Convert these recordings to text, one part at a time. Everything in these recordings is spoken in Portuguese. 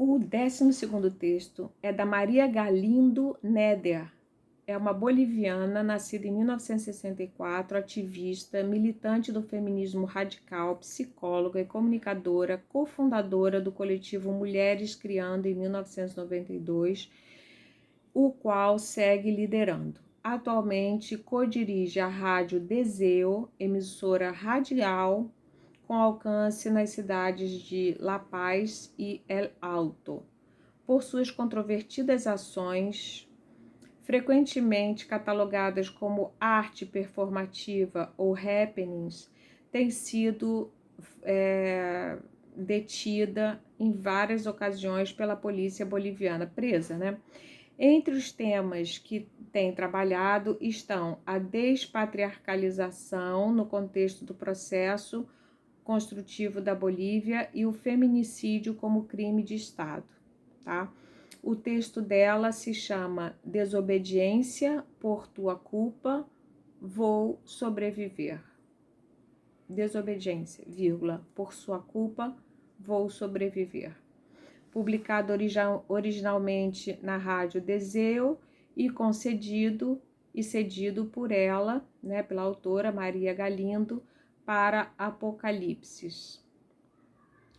O 12º texto é da Maria Galindo Neder. É uma boliviana, nascida em 1964, ativista, militante do feminismo radical, psicóloga e comunicadora, cofundadora do coletivo Mulheres Criando em 1992, o qual segue liderando. Atualmente co-dirige a Rádio Deseo, emissora radial com alcance nas cidades de La Paz e El Alto. Por suas controvertidas ações, frequentemente catalogadas como arte performativa ou happenings, tem sido detida em várias ocasiões pela polícia boliviana, presa, né? Entre os temas que tem trabalhado estão a despatriarcalização no contexto do processo construtivo da Bolívia e o feminicídio como crime de Estado, tá? O texto dela se chama Desobediência por tua culpa, vou sobreviver. Desobediência, vírgula, por sua culpa, vou sobreviver. Publicado originalmente na Rádio Deseo e concedido e cedido por ela, né, pela autora Maria Galindo, para Apocalipse.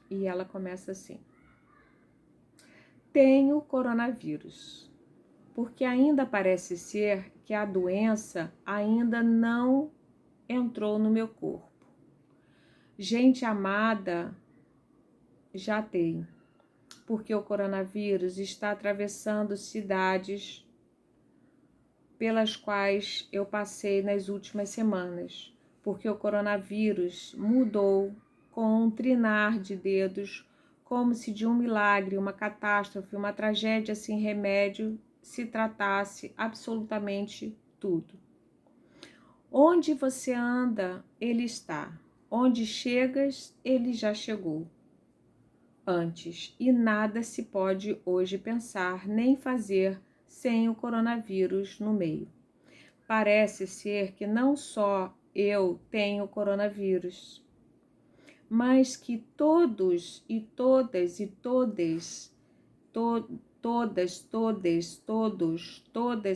E ela começa assim: tenho coronavírus, porque ainda parece ser que a doença ainda não entrou no meu corpo. Gente amada, já tenho, porque o coronavírus está atravessando cidades pelas quais eu passei nas últimas semanas, porque o coronavírus mudou com um trinar de dedos, como se de um milagre, uma catástrofe, uma tragédia sem remédio se tratasse absolutamente tudo. Onde você anda, ele está. Onde chegas, ele já chegou antes, e nada se pode hoje pensar nem fazer sem o coronavírus no meio. Parece ser que não só eu tenho coronavírus, mas que todos e todas e todas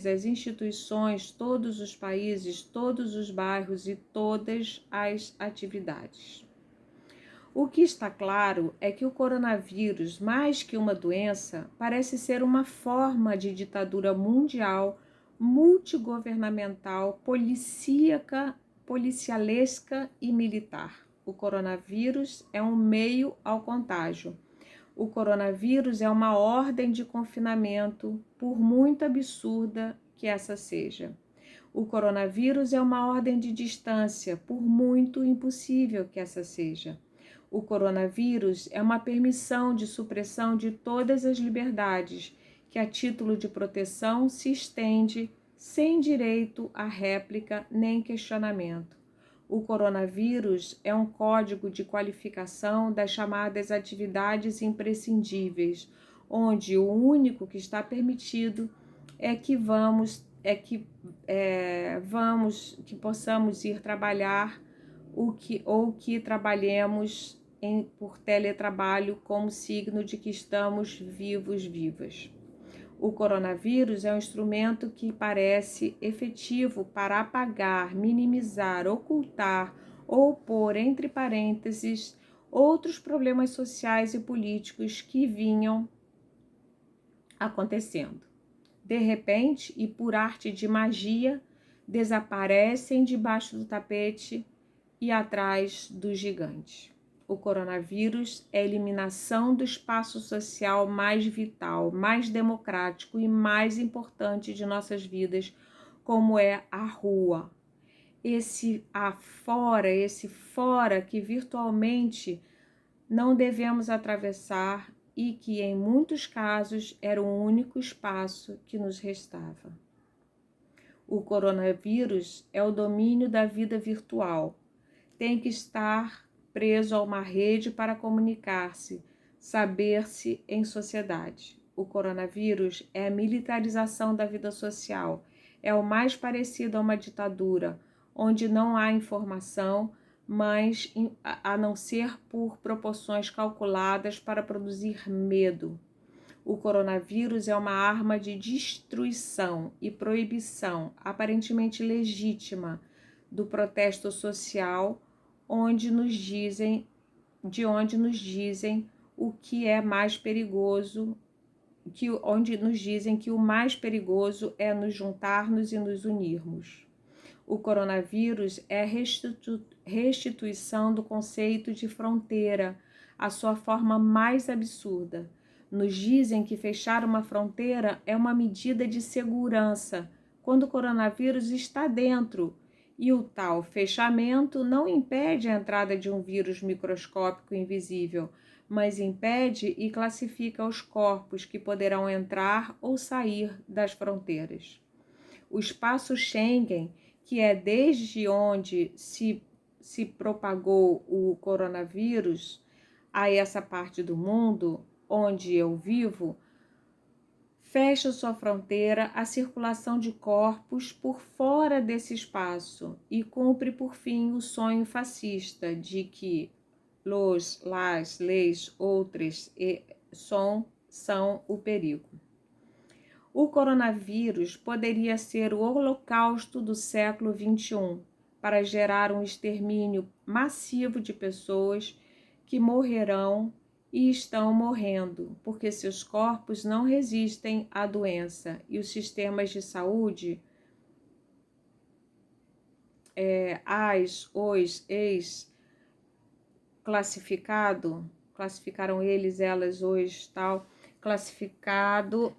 as instituições, todos os países, todos os bairros e todas as atividades. O que está claro é que o coronavírus, mais que uma doença, parece ser uma forma de ditadura mundial, multigovernamental, policialesca e militar. O coronavírus é um meio ao contágio. O coronavírus é uma ordem de confinamento, por muito absurda que essa seja. O coronavírus é uma ordem de distância, por muito impossível que essa seja. O coronavírus é uma permissão de supressão de todas as liberdades, que a título de proteção se estende sem direito à réplica nem questionamento. O coronavírus é um código de qualificação das chamadas atividades imprescindíveis, onde o único que está permitido é que possamos ir trabalhar ou que trabalhemos por teletrabalho como signo de que estamos vivas. O coronavírus é um instrumento que parece efetivo para apagar, minimizar, ocultar ou pôr entre parênteses outros problemas sociais e políticos que vinham acontecendo. De repente, e por arte de magia, desaparecem debaixo do tapete e atrás do gigante. O coronavírus é a eliminação do espaço social mais vital, mais democrático e mais importante de nossas vidas, como é a rua. Esse fora que virtualmente não devemos atravessar e que em muitos casos era o único espaço que nos restava. O coronavírus é o domínio da vida virtual. Tem que estar preso a uma rede para comunicar-se, saber-se em sociedade. O coronavírus é a militarização da vida social. É o mais parecido a uma ditadura, onde não há informação, mas a não ser por proporções calculadas para produzir medo. O coronavírus é uma arma de destruição e proibição, aparentemente legítima, do protesto social, de onde nos dizem o que é mais perigoso, onde nos dizem que o mais perigoso é nos juntarmos e nos unirmos. O coronavírus é a restituição do conceito de fronteira, a sua forma mais absurda. Nos dizem que fechar uma fronteira é uma medida de segurança, quando o coronavírus está dentro, e o tal fechamento não impede a entrada de um vírus microscópico invisível, mas impede e classifica os corpos que poderão entrar ou sair das fronteiras. O espaço Schengen, que é desde onde se propagou o coronavírus a essa parte do mundo onde eu vivo, fecha sua fronteira à circulação de corpos por fora desse espaço e cumpre por fim o sonho fascista de que las, leis, outras são o perigo. O coronavírus poderia ser o holocausto do século XXI para gerar um extermínio massivo de pessoas que morrerão e estão morrendo, porque seus corpos não resistem à doença e os sistemas de saúde, classificaram eles, elas, hoje, tal, classificado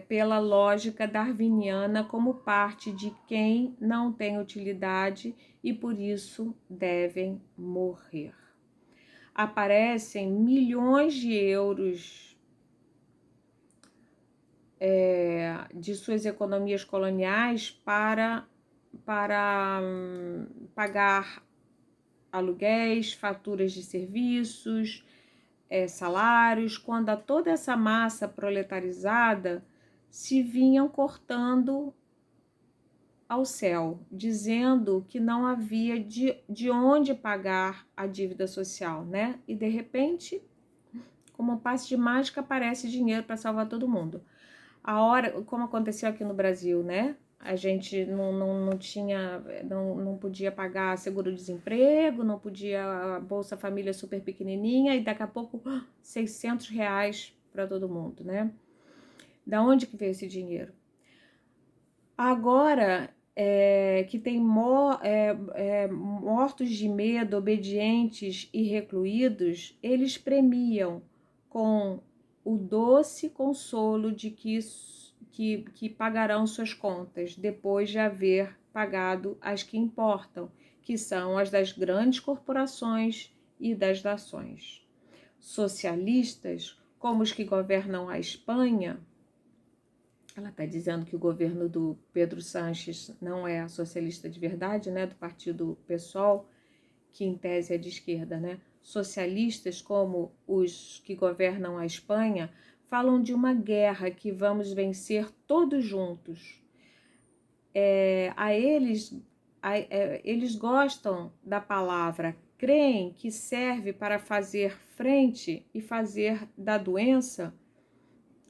pela lógica darwiniana como parte de quem não tem utilidade e por isso devem morrer. Aparecem milhões de euros de suas economias coloniais para pagar aluguéis, faturas de serviços, salários, quando a toda essa massa proletarizada se vinham cortando ao céu, dizendo que não havia de onde pagar a dívida social, né? E de repente, como um passe de mágica, aparece dinheiro para salvar todo mundo. Como aconteceu aqui no Brasil, né? A gente não podia pagar seguro-desemprego, não podia, a Bolsa Família super pequenininha e daqui a pouco R$600 para todo mundo, né? Da onde que veio esse dinheiro? Agora que tem mortos de medo, obedientes e recluídos, eles premiam com o doce consolo de que pagarão suas contas depois de haver pagado as que importam, que são as das grandes corporações e das nações. Socialistas, como os que governam a Espanha, ela está dizendo que o governo do Pedro Sánchez não é socialista de verdade, né, do partido PSOL, que em tese é de esquerda, né? Socialistas, como os que governam a Espanha, falam de uma guerra que vamos vencer todos juntos. Eles gostam da palavra, creem que serve para fazer frente e fazer da doença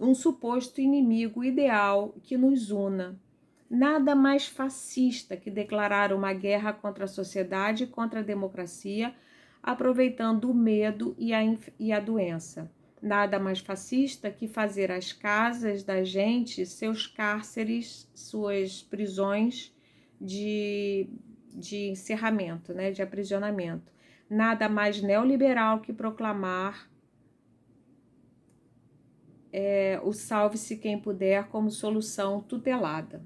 um suposto inimigo ideal que nos una. Nada mais fascista que declarar uma guerra contra a sociedade e contra a democracia, aproveitando o medo e a doença. Nada mais fascista que fazer as casas da gente seus cárceres, suas prisões de encerramento, né, de aprisionamento. Nada mais neoliberal que proclamar o salve-se quem puder como solução tutelada.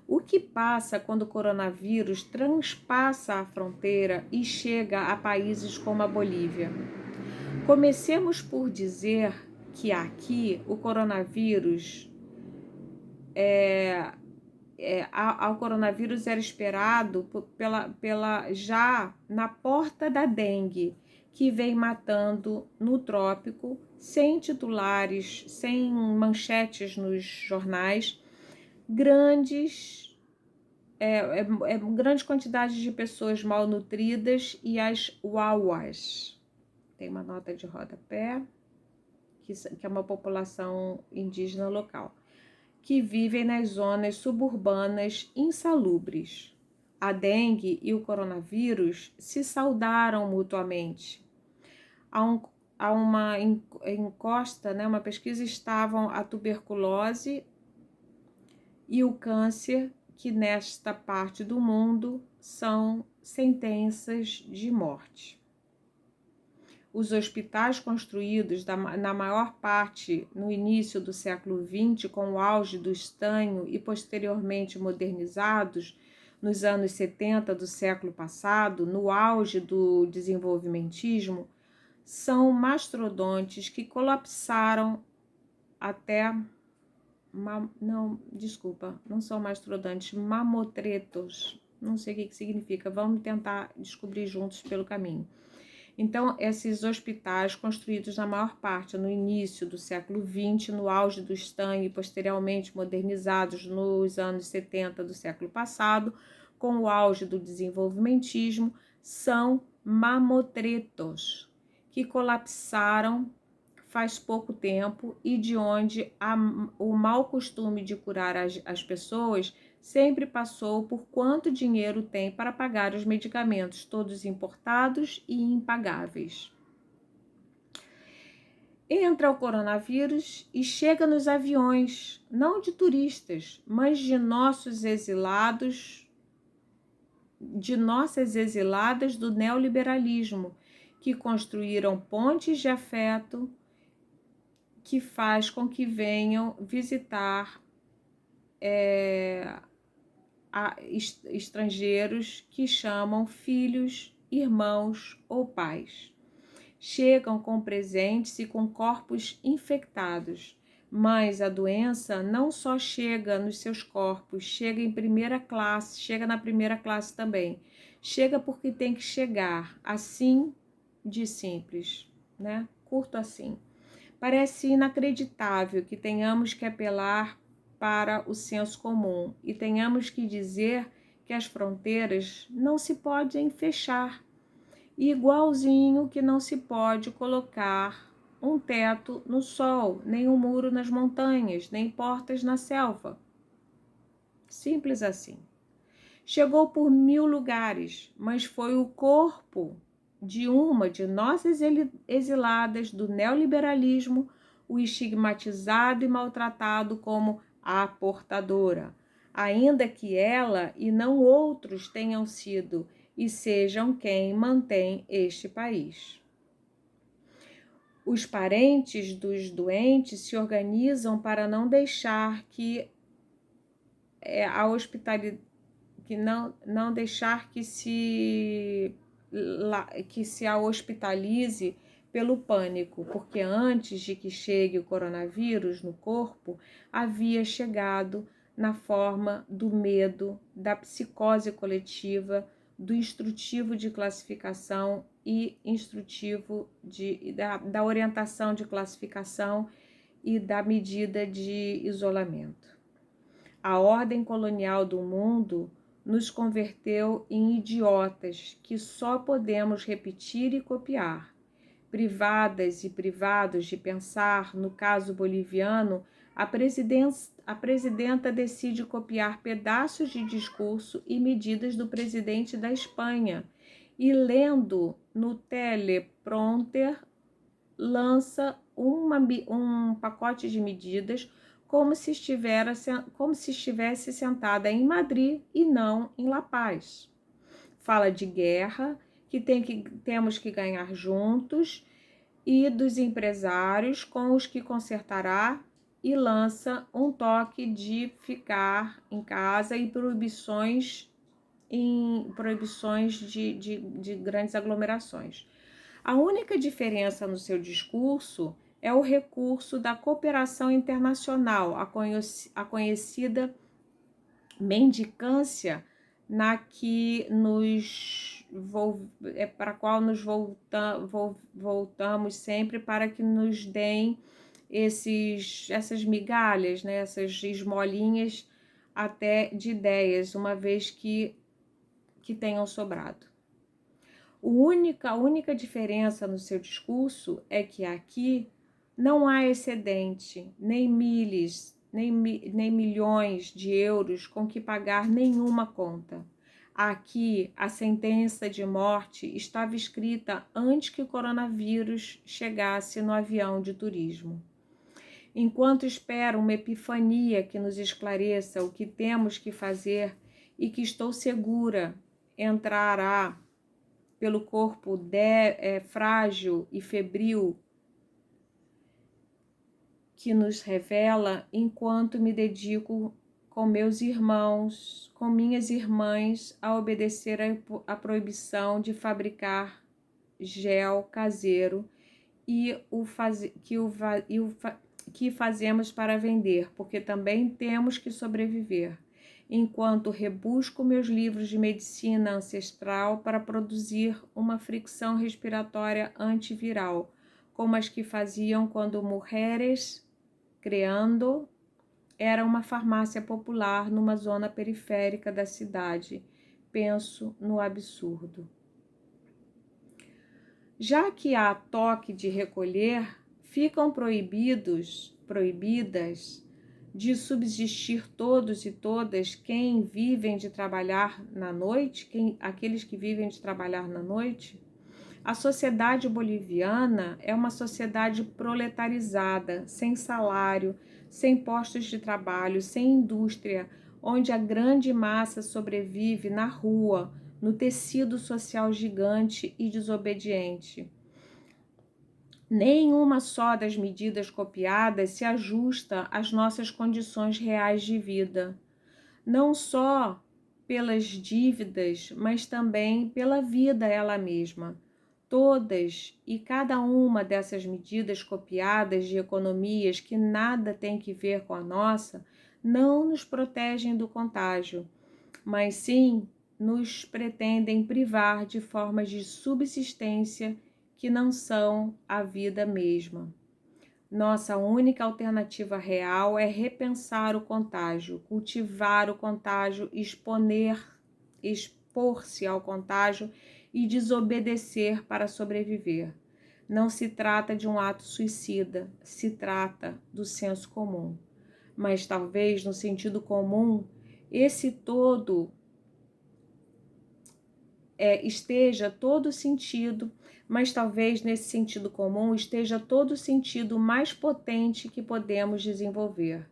O que passa quando o coronavírus transpassa a fronteira e chega a países como a Bolívia? Comecemos por dizer que aqui o coronavírus ao coronavírus era esperado já na porta da dengue, que vem matando no trópico, sem titulares, sem manchetes nos jornais, grandes quantidades de pessoas malnutridas e as uauas. Tem uma nota de rodapé que é uma população indígena local, que vivem nas zonas suburbanas insalubres. A dengue e o coronavírus se saudaram mutuamente. Há uma encosta, né, uma pesquisa, estavam a tuberculose e o câncer, que nesta parte do mundo são sentenças de morte. Os hospitais construídos na maior parte no início do século XX, com o auge do estanho e posteriormente modernizados nos anos 70 do século passado, no auge do desenvolvimentismo, são mastodontes que colapsaram até... não são mastodontes, mamotretos. Não sei o que significa, vamos tentar descobrir juntos pelo caminho. Então, esses hospitais construídos na maior parte no início do século XX, no auge do estanho e posteriormente modernizados nos anos 70 do século passado, com o auge do desenvolvimentismo, são mamotretos, que colapsaram faz pouco tempo e de onde o mau costume de curar as pessoas sempre passou por quanto dinheiro tem para pagar os medicamentos, todos importados e impagáveis. Entra o coronavírus e chega nos aviões, não de turistas, mas de nossas exiladas do neoliberalismo, que construíram pontes de afeto que faz com que venham visitar estrangeiros que chamam filhos, irmãos ou pais. Chegam com presentes e com corpos infectados, mas a doença não só chega nos seus corpos, chega em primeira classe, chega na primeira classe também. Chega porque tem que chegar, assim de simples, né? Curto assim. Parece inacreditável que tenhamos que apelar para o senso comum e tenhamos que dizer que as fronteiras não se podem fechar, igualzinho que não se pode colocar um teto no sol, nem um muro nas montanhas, nem portas na selva. Simples assim. Chegou por 1000 lugares, mas foi o corpo de uma de nossas exiladas do neoliberalismo, o estigmatizado e maltratado como a portadora, ainda que ela e não outros tenham sido e sejam quem mantém este país. Os parentes dos doentes se organizam para não deixar que a hospitalidade, não deixar que se a hospitalize pelo pânico, porque antes de que chegue o coronavírus no corpo, havia chegado na forma do medo, da psicose coletiva, do instrutivo de classificação e instrutivo da orientação de classificação e da medida de isolamento. A ordem colonial do mundo nos converteu em idiotas que só podemos repetir e copiar. Privadas e privados de pensar, no caso boliviano, a presidenta decide copiar pedaços de discurso e medidas do presidente da Espanha e, lendo no teleprompter, lança um pacote de medidas como se estivesse sentada em Madrid e não em La Paz. Fala de guerra, que temos que ganhar juntos, e dos empresários com os que consertará, e lança um toque de ficar em casa e proibições de grandes aglomerações. A única diferença no seu discurso é o recurso da cooperação internacional, a conhecida mendicância, para a qual nos voltamos sempre para que nos deem essas migalhas, né, essas esmolinhas até de ideias, uma vez que tenham sobrado. A única diferença no seu discurso é que aqui Não há excedente, nem nem milhões de euros com que pagar nenhuma conta. Aqui, a sentença de morte estava escrita antes que o coronavírus chegasse no avião de turismo. Enquanto espero uma epifania que nos esclareça o que temos que fazer e que estou segura entrará pelo corpo frágil e febril que nos revela, enquanto me dedico com meus irmãos, com minhas irmãs, a obedecer a proibição de fabricar gel caseiro que fazemos para vender, porque também temos que sobreviver. Enquanto rebusco meus livros de medicina ancestral para produzir uma fricção respiratória antiviral, como as que faziam quando mulheres criando era uma farmácia popular numa zona periférica da cidade. Penso no absurdo. Já que há toque de recolher, ficam proibidas de subsistir todos e todas quem vivem de trabalhar na noite, aqueles que vivem de trabalhar na noite. A sociedade boliviana é uma sociedade proletarizada, sem salário, sem postos de trabalho, sem indústria, onde a grande massa sobrevive na rua, no tecido social gigante e desobediente. Nenhuma só das medidas copiadas se ajusta às nossas condições reais de vida, não só pelas dívidas, mas também pela vida ela mesma. Todas e cada uma dessas medidas copiadas de economias que nada tem que ver com a nossa, não nos protegem do contágio, mas sim nos pretendem privar de formas de subsistência que não são a vida mesma. Nossa única alternativa real é repensar o contágio, cultivar o contágio, expor-se ao contágio e desobedecer para sobreviver. Não se trata de um ato suicida, se trata do senso comum. Mas talvez no sentido comum, esse todo esteja todo sentido, mas talvez nesse sentido comum esteja todo o sentido mais potente que podemos desenvolver.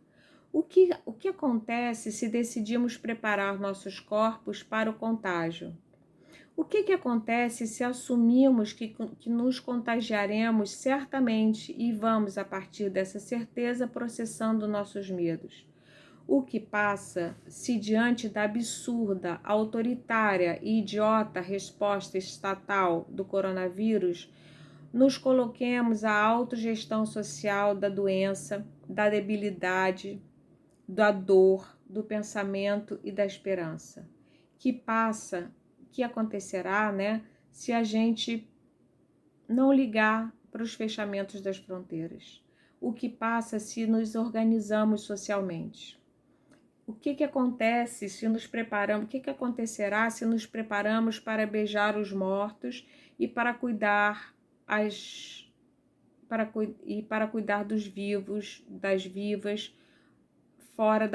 O que acontece se decidimos preparar nossos corpos para o contágio? O que acontece se assumimos que nos contagiaremos certamente e vamos, a partir dessa certeza, processando nossos medos? O que passa se, diante da absurda, autoritária e idiota resposta estatal do coronavírus, nos coloquemos à autogestão social da doença, da debilidade, da dor, do pensamento e da esperança? Que acontecerá, se a gente não ligar para os fechamentos das fronteiras? O que passa se nos organizamos socialmente? O que acontece se nos preparamos? O que acontecerá se nos preparamos para beijar os mortos e para cuidar para cuidar dos vivos, das vivas, fora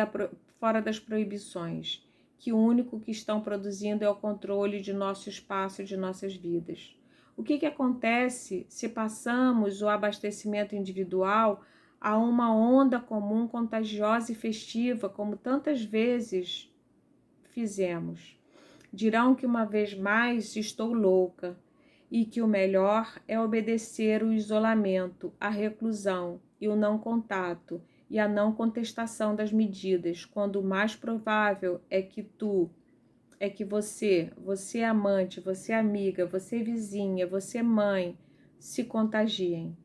das proibições, que o único que estão produzindo é o controle de nosso espaço, de nossas vidas? O que acontece se passamos o abastecimento individual a uma onda comum, contagiosa e festiva, como tantas vezes fizemos? Dirão que uma vez mais estou louca e que o melhor é obedecer o isolamento, a reclusão e o não contato e a não contestação das medidas, quando o mais provável é que você amante, você amiga, você vizinha, você mãe, se contagiem.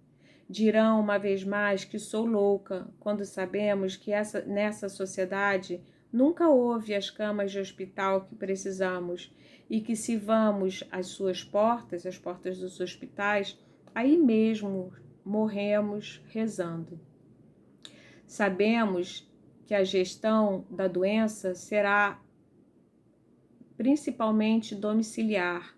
Dirão uma vez mais que sou louca, quando sabemos que nessa sociedade nunca houve as camas de hospital que precisamos e que se vamos às suas portas, às portas dos hospitais, aí mesmo morremos rezando. Sabemos que a gestão da doença será principalmente domiciliar.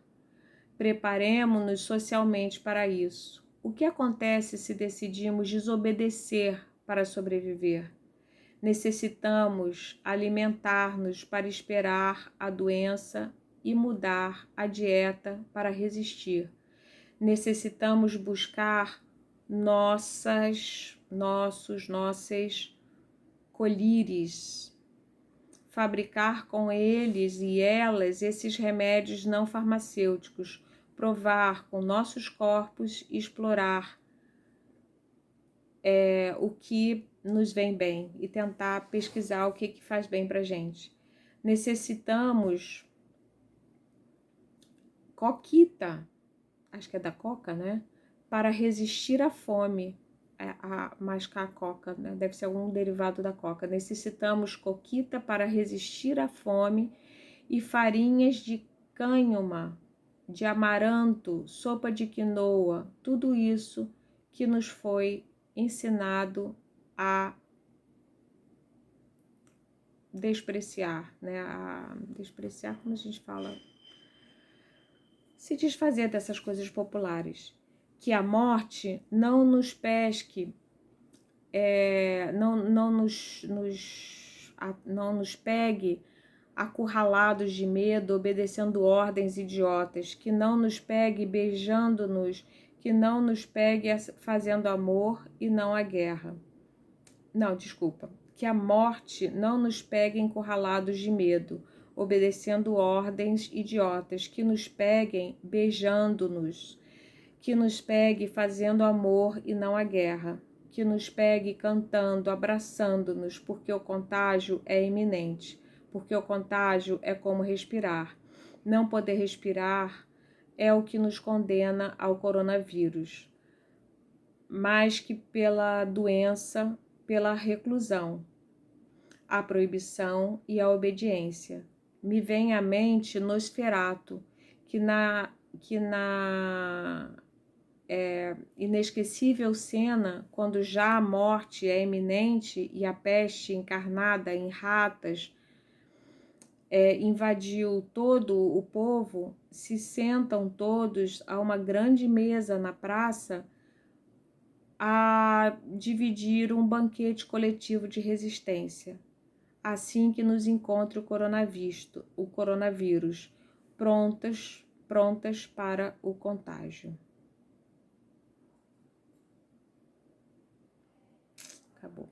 Preparemo-nos socialmente para isso. O que acontece se decidimos desobedecer para sobreviver? Necessitamos alimentar-nos para esperar a doença e mudar a dieta para resistir. Necessitamos buscar nossos colírios, fabricar com eles e elas esses remédios não farmacêuticos, provar com nossos corpos e explorar o que nos vem bem e tentar pesquisar o que faz bem para a gente. Necessitamos coquita, acho que é da coca, né? Para resistir à fome, a mascar a coca, né? Deve ser algum derivado da coca. Necessitamos coquita para resistir à fome e farinhas de cânhamo, de amaranto, sopa de quinoa, tudo isso que nos foi ensinado a despreciar, né? A despreciar, como a gente fala, se desfazer dessas coisas populares. Que a morte não nos pesque, não nos pegue acurralados de medo, obedecendo ordens idiotas, que não nos pegue beijando-nos, que não nos pegue fazendo amor e não a guerra. Não, desculpa. Que a morte não nos pegue encurralados de medo, obedecendo ordens idiotas, que nos peguem beijando-nos, que nos pegue fazendo amor e não a guerra, que nos pegue cantando, abraçando-nos, porque o contágio é iminente, porque o contágio é como respirar. Não poder respirar é o que nos condena ao coronavírus, mais que pela doença, pela reclusão, a proibição e a obediência. Me vem à mente Nosferatu, que na inesquecível cena, quando já a morte é iminente e a peste encarnada em ratas invadiu todo o povo, se sentam todos a uma grande mesa na praça a dividir um banquete coletivo de resistência. Assim que nos encontra o coronavírus, prontas para o contágio. Acabou.